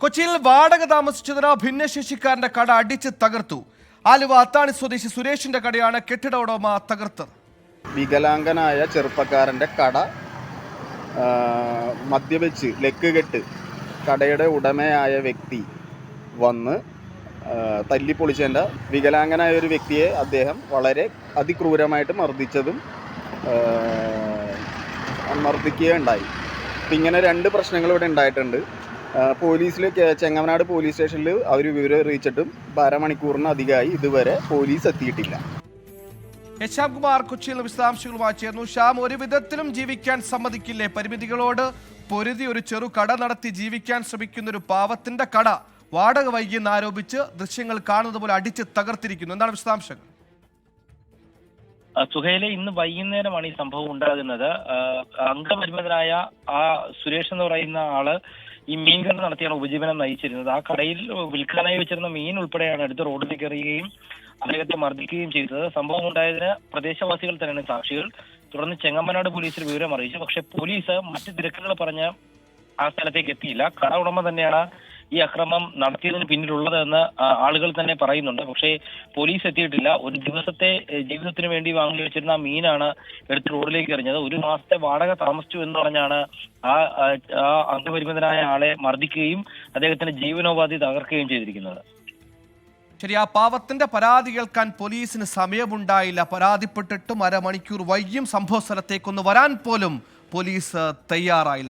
കൊച്ചിയിൽ വാടക താമസിച്ചതിന് ഭിന്നശേഷിക്കാരന്റെ കട അടിച്ച് തകർത്തു. ആലുവ അത്താണി സ്വദേശി സുരേഷിന്റെ കടയാണ് കെട്ടിട ഉടമ തകർത്തത്. വികലാംഗനായ ചെറുപ്പക്കാരന്റെ കട മദ്യപിച്ച് ലെക്ക് കെട്ട് കടയുടെ ഉടമയായ വ്യക്തി വന്ന് തല്ലിപ്പൊളിച്ചതിൻ്റെ വികലാംഗനായ ഒരു വ്യക്തിയെ അദ്ദേഹം വളരെ അതിക്രൂരമായിട്ട് മർദ്ദിക്കുകയുണ്ടായി. അപ്പം ഇങ്ങനെ രണ്ട് പ്രശ്നങ്ങൾ ഇവിടെ ഉണ്ടായിട്ടുണ്ട്. പോലീസിൽ ചെങ്ങമനാട് പോലീസ് സ്റ്റേഷനിൽ അവർ വിവരം അറിയിച്ചിട്ടും അരമണിക്കൂറിന് അധികമായി ഇതുവരെ പോലീസ് എത്തിയിട്ടില്ല. ശ്യാം കുമാർ കൊച്ചിയിൽ വിശദാംശങ്ങളുമായി ചേർന്നു. ശ്യാം, ഒരു വിധത്തിലും ജീവിക്കാൻ സമ്മതിക്കില്ലേ? പരിമിതികളോട് പൊരുതി ഒരു ചെറു കട നടത്തി ജീവിക്കാൻ ശ്രമിക്കുന്ന ഒരു പാവത്തിന്റെ കട വാടക വൈകിയെന്ന് ആരോപിച്ച് ദൃശ്യങ്ങൾ കാണുന്നത് പോലെ അടിച്ച് തകർത്തിരിക്കുന്നു. എന്താണ് വിശദാംശങ്ങൾ? സുഹേലെ, ഇന്ന് വൈകുന്നേരമാണ് ഈ സംഭവം ഉണ്ടാകുന്നത്. അംഗപരിമിതനായ ആ സുരേഷ് എന്ന് പറയുന്ന ആള് ഈ മീൻ കട നടത്തിയാണ് ഉപജീവനം നയിച്ചിരുന്നത്. ആ കടയിൽ വിൽക്കാനായി വെച്ചിരുന്ന മീൻ ഉൾപ്പെടെയാണ് എടുത്ത് റോഡിലേക്ക് എറിയുകയും അദ്ദേഹത്തെ മർദ്ദിക്കുകയും ചെയ്തത്. സംഭവം ഉണ്ടായതിന് പ്രദേശവാസികൾ തന്നെയാണ് സാക്ഷികൾ. തുടർന്ന് ചെങ്ങമനാട് പോലീസിൽ വിവരം അറിയിച്ചു. പക്ഷെ പോലീസ് മറ്റു തിരക്കുകൾ പറഞ്ഞ് ആ സ്ഥലത്തേക്ക് എത്തിയില്ല. കട ഉടമ തന്നെയാണ് ഈ അക്രമം നടത്തിയതിന് പിന്നിലുള്ളതെന്ന് ആളുകൾ തന്നെ പറയുന്നുണ്ട്. പക്ഷേ പോലീസ് എത്തിയിട്ടില്ല. ഒരു ദിവസത്തെ ജീവിതത്തിന് വേണ്ടി വാങ്ങി വെച്ചിരുന്ന മീനാണ് എടുത്ത് റോഡിലേക്ക് എറിഞ്ഞത്. ഒരു മാസത്തെ വാടക താമസിച്ചു എന്ന് പറഞ്ഞാണ് ആ അംഗപരിമിതനായ ആളെ മർദ്ദിക്കുകയും അദ്ദേഹത്തിന്റെ ജീവനോപാധി തകർക്കുകയും ചെയ്തിരിക്കുന്നത്. ശരി, ആ പാവത്തിന്റെ പരാതി കേൾക്കാൻ പോലീസിന് സമയമുണ്ടായില്ല. പരാതിപ്പെട്ടിട്ടും അരമണിക്കൂർ വൈകിയും സംഭവ സ്ഥലത്തേക്കൊന്ന് വരാൻ പോലും പോലീസ് തയ്യാറായില്ല.